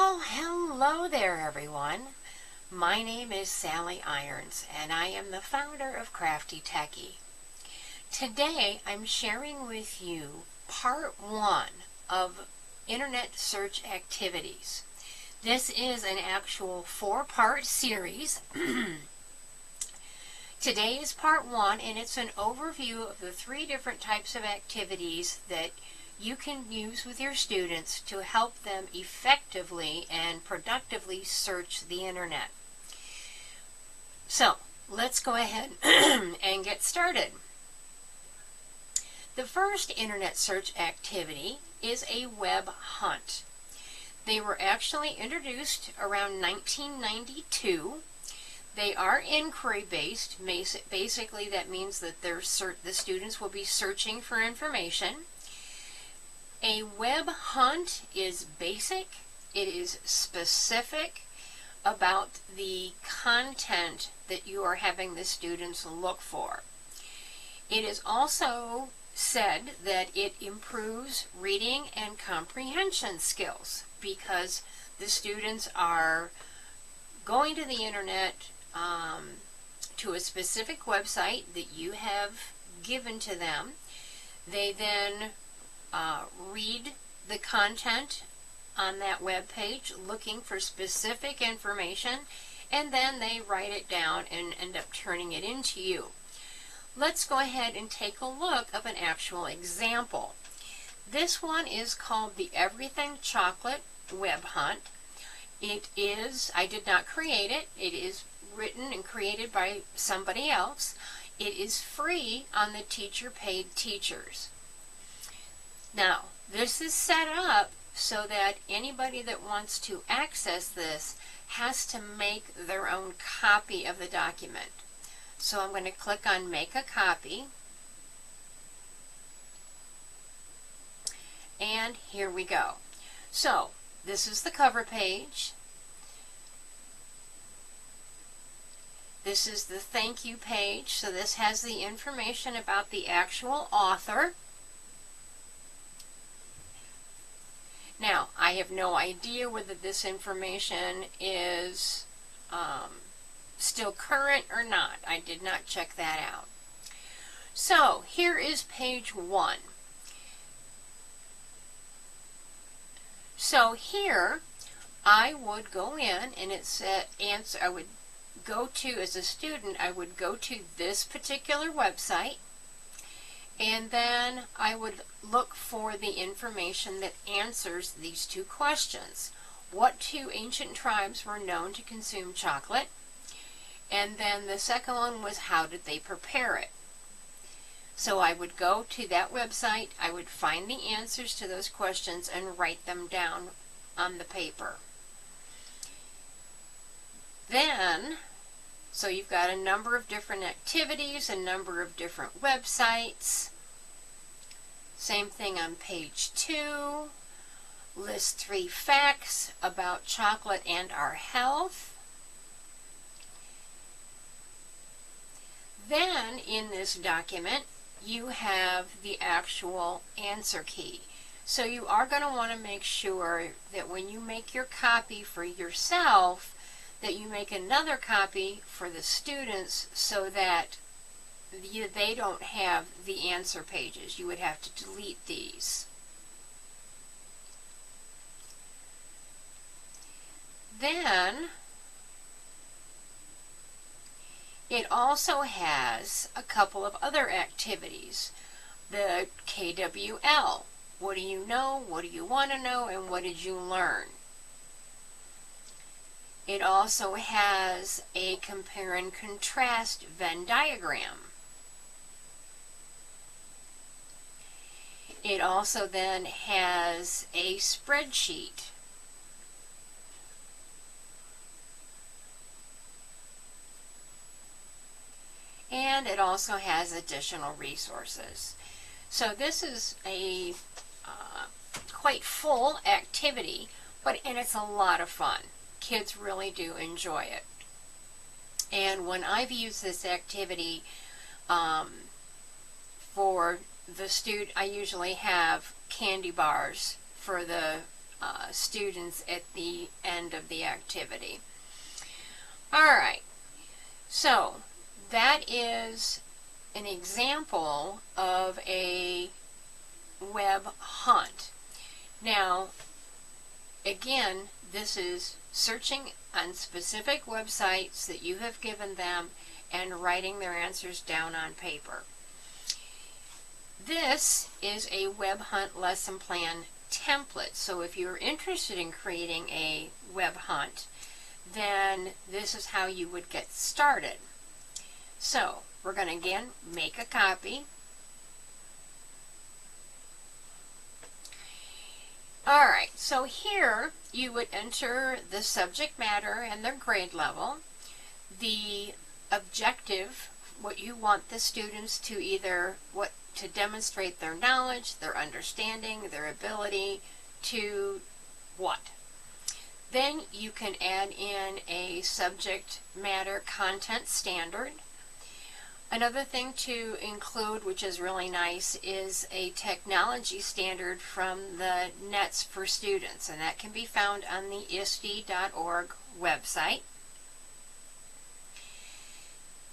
Well, hello there, everyone. My name is Sally Irons, and I am the founder of Crafty Techie. Today, I'm sharing with you part 1 of Internet Search Activities. This is an actual 4-part series. Today is part 1, and it's an overview of the 3 different types of activities that you can use with your students to help them effectively and productively search the internet. So, let's go ahead and get started. The first internet search activity is a web hunt. They were actually introduced around 1992. They are inquiry-based. Basically, that means that the students will be searching for information. A web hunt is basic. It is specific about the content that you are having the students look for. It is also said that it improves reading and comprehension skills because the students are going to the internet to a specific website that you have given to them. They then read the content on that web page looking for specific information, and then they write it down and end up turning it into you. Let's go ahead and take a look of an actual example. This one is called the Everything Chocolate Web Hunt. It is, I did not create it, it is written and created by somebody else. It is free on the Teacher Paid Teachers. Now, this is set up so that anybody that wants to access this has to make their own copy of the document. So I'm going to click on Make a Copy. And here we go. So, this is the cover page. This is the thank you page. So this has the information about the actual author. Now, I have no idea whether this information is still current or not. I did not check that out. So, here is page 1. So here, I would go in and it said answer. I would go to, as a student, I would go to this particular website, and then I would look for the information that answers these 2 questions. What 2 ancient tribes were known to consume chocolate? And then the second one was, how did they prepare it? So I would go to that website, I would find the answers to those questions and write them down on the paper. Then, so you've got a number of different activities, a number of different websites. Same thing on page 2. List 3 facts about chocolate and our health. Then, in this document, you have the actual answer key. So you are going to want to make sure that when you make your copy for yourself, that you make another copy for the students so that they don't have the answer pages. You would have to delete these. Then, it also has a couple of other activities. The KWL. What do you know? What do you want to know? And what did you learn? It also has a compare and contrast Venn diagram. It also then has a spreadsheet. And it also has additional resources. So this is a quite full activity, and it's a lot of fun. Kids really do enjoy it. And when I've used this activity for the student, I usually have candy bars for the students at the end of the activity. Alright, so that is an example of a web hunt. Now, again, this is searching on specific websites that you have given them and writing their answers down on paper. This is a web hunt lesson plan template. So if you're interested in creating a web hunt, then this is how you would get started. So we're going to again make a copy. Alright, so here you would enter the subject matter and their grade level, the objective, what you want the students to either, to demonstrate their knowledge, their understanding, their ability to what. Then you can add in a subject matter content standard. Another thing to include, which is really nice, is a technology standard from the Nets for Students, and that can be found on the ISTE.org website.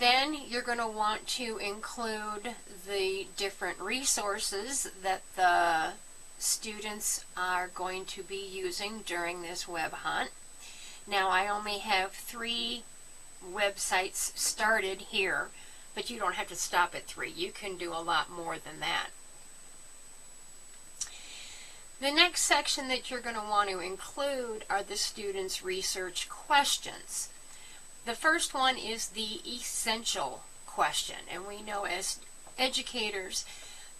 Then you're going to want to include the different resources that the students are going to be using during this web hunt. Now, I only have 3 websites started here, but you don't have to stop at 3. You can do a lot more than that. The next section that you're going to want to include are the students' research questions. The first one is the essential question, and we know as educators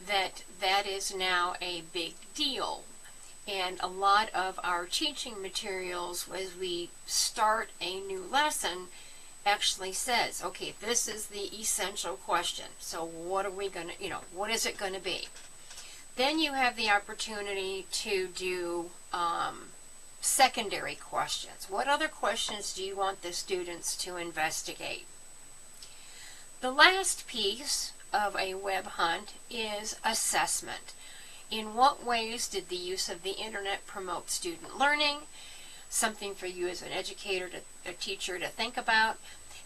that that is now a big deal. And a lot of our teaching materials, as we start a new lesson, actually says, okay, this is the essential question. So what are we going to, what is it going to be? Then you have the opportunity to do secondary questions. What other questions do you want the students to investigate? The last piece of a web hunt is assessment. In what ways did the use of the internet promote student learning? Something for you as an educator, a teacher to think about.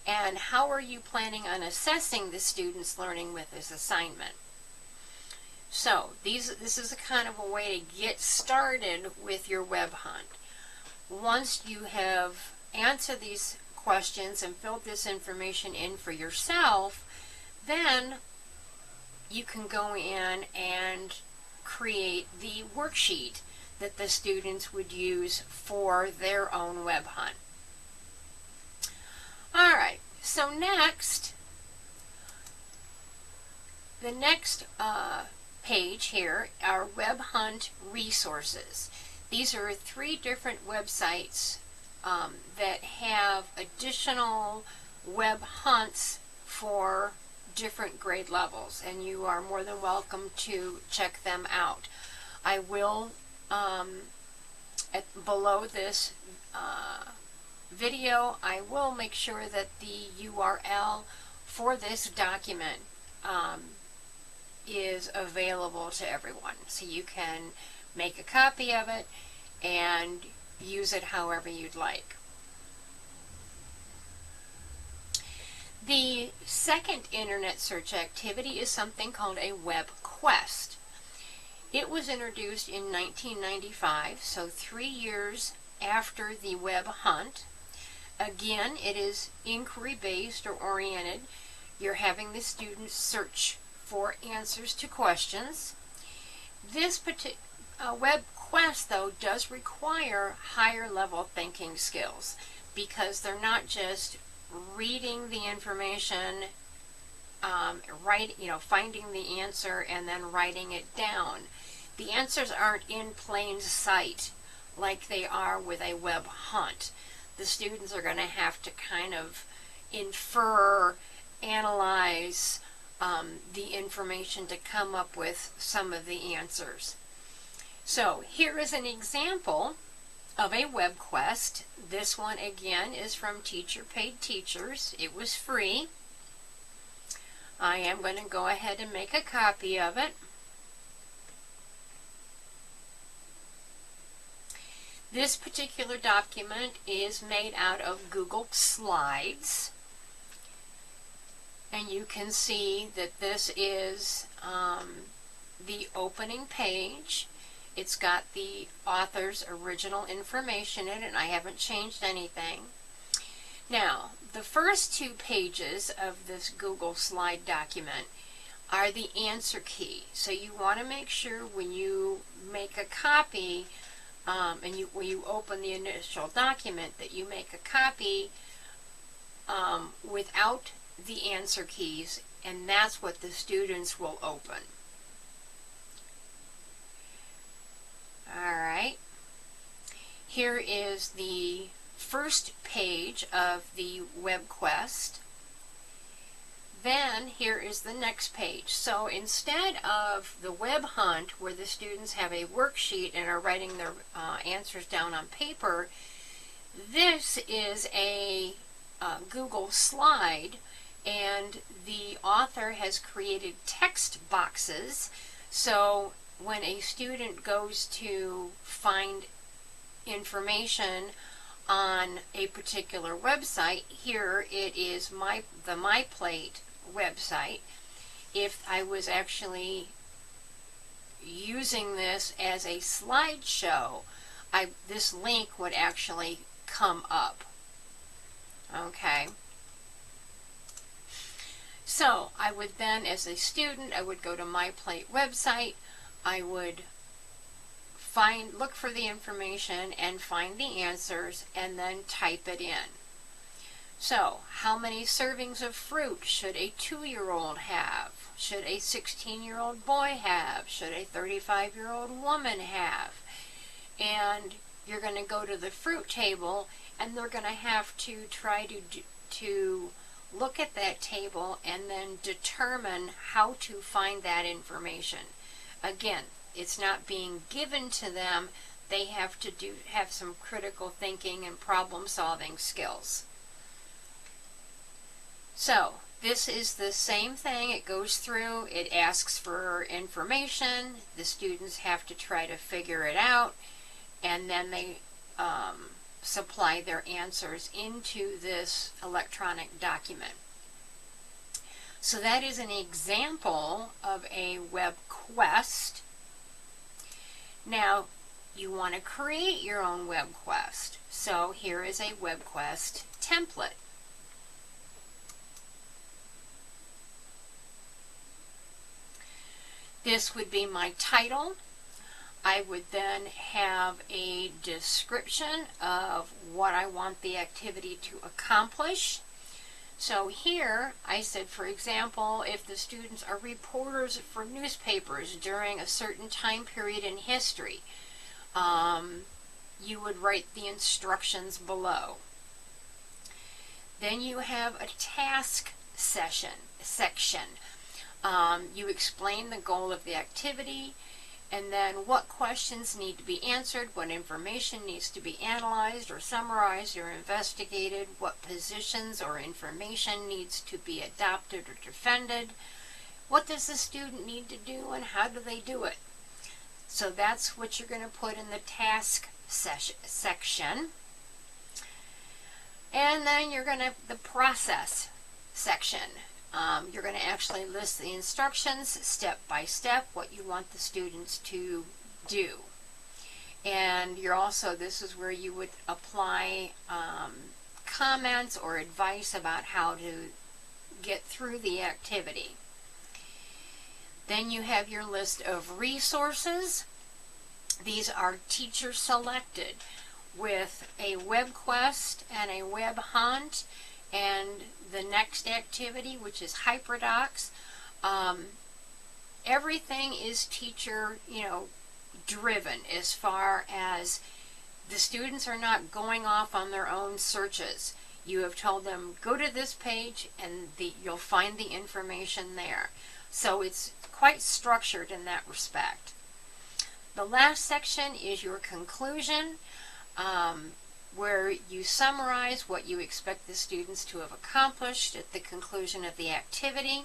And how are you planning on assessing the students' learning with this assignment? So this is a kind of a way to get started with your web hunt. Once you have answered these questions and filled this information in for yourself, then you can go in and create the worksheet that the students would use for their own web hunt. Alright, so next, the next page here are web hunt resources. These are 3 different websites that have additional web hunts for different grade levels, and you are more than welcome to check them out. I will, below this video, I will make sure that the URL for this document is available to everyone, so you can make a copy of it and use it however you'd like. The second internet search activity is something called a web quest. It was introduced in 1995, so 3 years after the web hunt. Again, it is inquiry-based or oriented. You're having the students search for answers to questions. This web quest, though, does require higher level thinking skills, because they're not just reading the information, finding the answer and then writing it down. The answers aren't in plain sight like they are with a web hunt. The students are going to have to kind of infer, analyze the information to come up with some of the answers. So here is an example of a web quest. This one again is from Teacher Paid Teachers. It was free. I am going to go ahead and make a copy of it. This particular document is made out of Google Slides. And you can see that this is the opening page. It's got the author's original information in it, and I haven't changed anything. Now, the first 2 pages of this Google Slide document are the answer key. So you want to make sure when you make a copy and when you open the initial document that you make a copy without the answer keys, and that's what the students will open. Alright, here is the first page of the WebQuest. Then here is the next page. So instead of the web hunt where the students have a worksheet and are writing their answers down on paper, this is a Google Slide, and the author has created text boxes. So when a student goes to find information on a particular website, here it is the MyPlate website. If I was actually using this as a slideshow, this link would actually come up. Okay. So I would then, as a student, I would go to MyPlate website. I would look for the information and find the answers and then type it in. So, how many servings of fruit should a 2-year-old have? Should a 16-year-old boy have? Should a 35-year-old woman have? And you're going to go to the fruit table, and they're going to have to try to look at that table and then determine how to find that information. Again, it's not being given to them. They have to have some critical thinking and problem-solving skills. So, this is the same thing. It goes through, it asks for information, the students have to try to figure it out, and then they supply their answers into this electronic document. So that is an example of a WebQuest. Now, you want to create your own WebQuest. So here is a WebQuest template. This would be my title. I would then have a description of what I want the activity to accomplish. So here I said, for example, if the students are reporters for newspapers during a certain time period in history, you would write the instructions below. Then you have a task section. You explain the goal of the activity, and then what questions need to be answered, what information needs to be analyzed or summarized or investigated, what positions or information needs to be adopted or defended, what does the student need to do, and how do they do it. So that's what you're going to put in the task section. And then you're going to, the process section. You're going to actually list the instructions step by step, what you want the students to do. And you're also, this is where you would apply comments or advice about how to get through the activity. Then you have your list of resources. These are teacher selected with a WebQuest and a web hunt and the next activity, which is HyperDocs. Everything is teacher, driven, as far as the students are not going off on their own searches. You have told them, go to this page and you'll find the information there. So it's quite structured in that respect. The last section is your conclusion, where you summarize what you expect the students to have accomplished at the conclusion of the activity.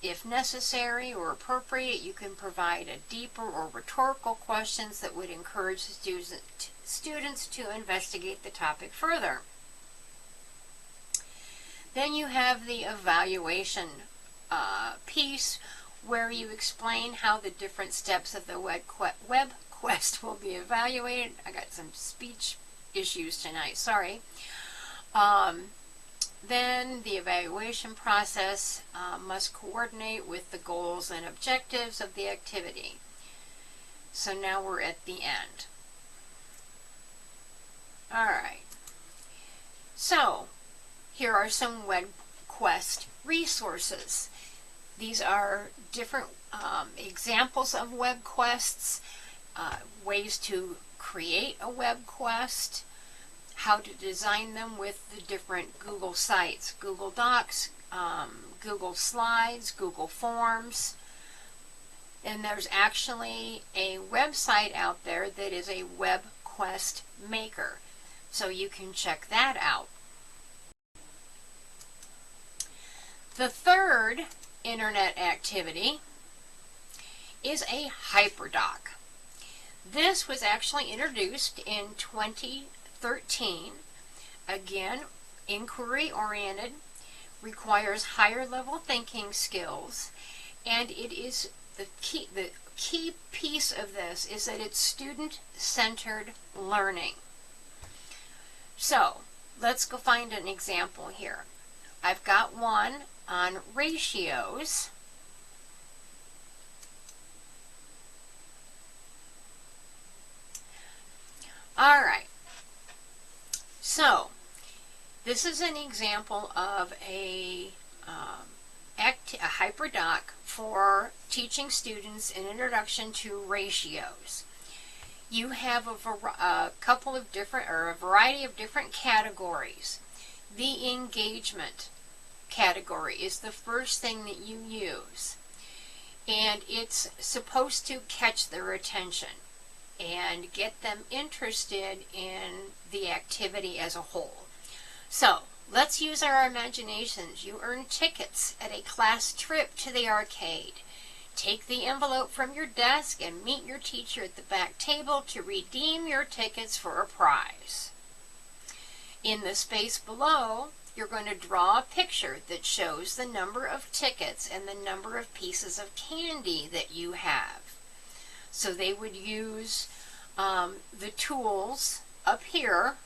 If necessary or appropriate, you can provide a deeper or rhetorical questions that would encourage students to investigate the topic further. Then you have the evaluation piece, where you explain how the different steps of the web quest will be evaluated. I got some speech issues tonight, sorry. Then the evaluation process must coordinate with the goals and objectives of the activity. So now we're at the end. Alright, so here are some WebQuest resources. These are different examples of WebQuests, ways to create a WebQuest, how to design them with the different Google sites, Google Docs, Google Slides, Google Forms. And there's actually a website out there that is a WebQuest maker, so you can check that out. The third internet activity is a HyperDoc. This was actually introduced in 2013. Again, inquiry-oriented, requires higher level thinking skills, and it is the key piece of this is that it's student-centered learning. So let's go find an example here. I've got one on ratios. All right, so this is an example of a HyperDoc for teaching students an introduction to ratios. You have a couple of different, or a variety of different categories. The engagement category is the first thing that you use, and it's supposed to catch their attention and get them interested in the activity as a whole. So let's use our imaginations. You earn tickets at a class trip to the arcade. Take the envelope from your desk and meet your teacher at the back table to redeem your tickets for a prize. In the space below, you're going to draw a picture that shows the number of tickets and the number of pieces of candy that you have. So they would use the tools up here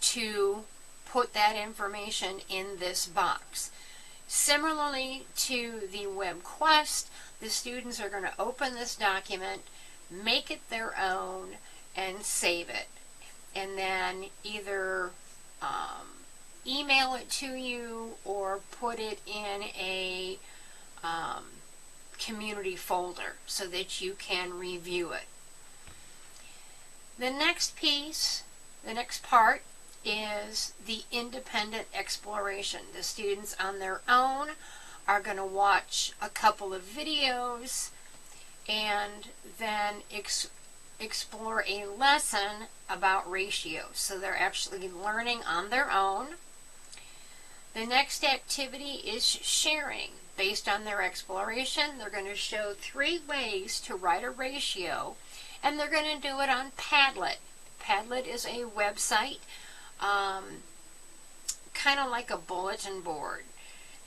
to put that information in this box. Similarly to the WebQuest, the students are going to open this document, make it their own, and save it. And then either email it to you or put it in a community folder so that you can review it. The next piece, the next part, is the independent exploration. The students on their own are going to watch a couple of videos and then explore a lesson about ratios. So they're actually learning on their own. The next activity is sharing. Based on their exploration, they're going to show 3 ways to write a ratio, and they're going to do it on Padlet. Padlet is a website, kind of like a bulletin board.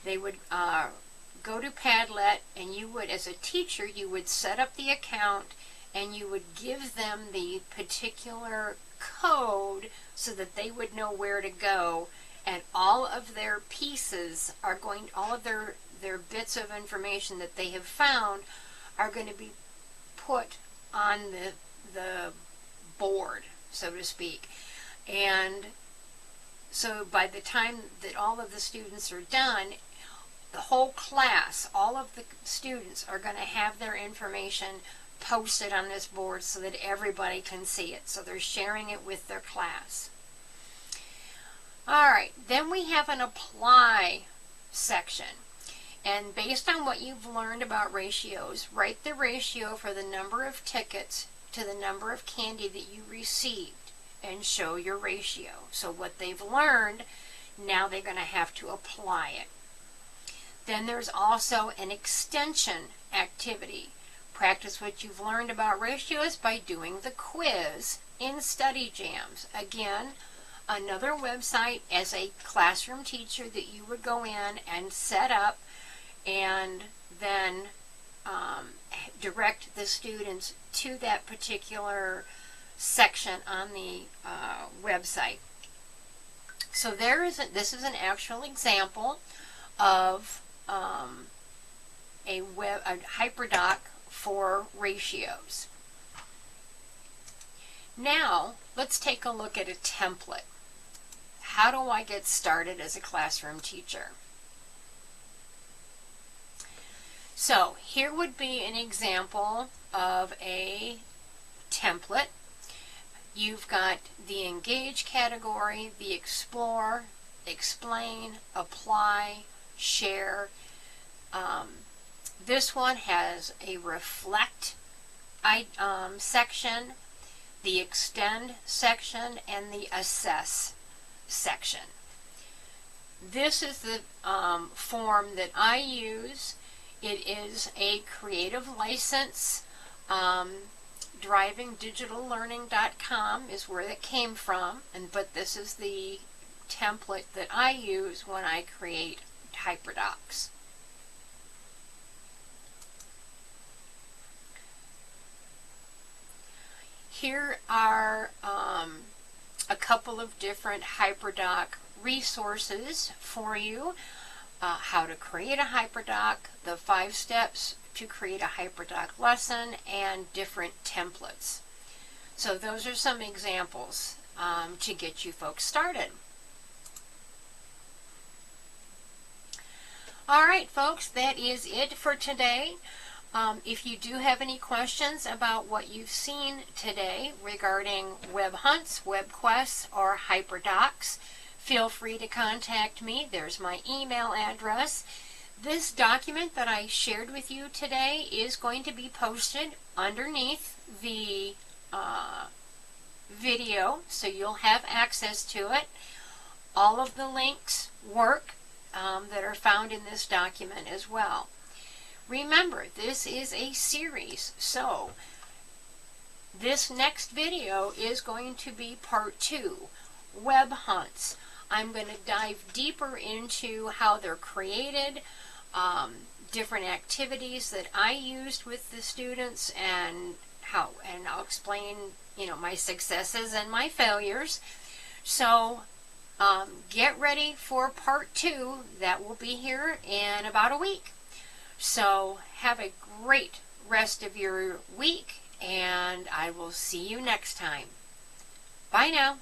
They would go to Padlet, and you would, as a teacher, you would set up the account and you would give them the particular code so that they would know where to go, and all of their pieces are going, all of their bits of information that they have found are going to be put on the board, so to speak. And so by the time that all of the students are done, the whole class, all of the students are going to have their information posted on this board so that everybody can see it. So they're sharing it with their class. Alright, then we have an apply section. And based on what you've learned about ratios, write the ratio for the number of tickets to the number of candy that you received and show your ratio. So what they've learned, now they're going to have to apply it. Then there's also an extension activity. Practice what you've learned about ratios by doing the quiz in Study Jams. Again, another website as a classroom teacher that you would go in and set up and then direct the students to that particular section on the website. So this is an actual example of a HyperDoc for ratios. Now, let's take a look at a template. How do I get started as a classroom teacher? So, here would be an example of a template. You've got the Engage category, the Explore, Explain, Apply, Share. This one has a Reflect section, the Extend section, and the Assess section. This is the form that I use. It is a Creative License. DrivingDigitalLearning.com is where it came from, but this is the template that I use when I create HyperDocs. Here are a couple of different HyperDoc resources for you. How to create a HyperDoc, the 5 steps to create a HyperDoc lesson, and different templates. So those are some examples to get you folks started. Alright folks, that is it for today. If you do have any questions about what you've seen today regarding web hunts, web quests, or HyperDocs, feel free to contact me. There's my email address. This document that I shared with you today is going to be posted underneath the video, so you'll have access to it. All of the links work that are found in this document as well. Remember, this is a series, so this next video is going to be part 2, web hunts. I'm going to dive deeper into how they're created, different activities that I used with the students, and I'll explain, my successes and my failures. So get ready for part 2. That will be here in about a week. So have a great rest of your week, and I will see you next time. Bye now.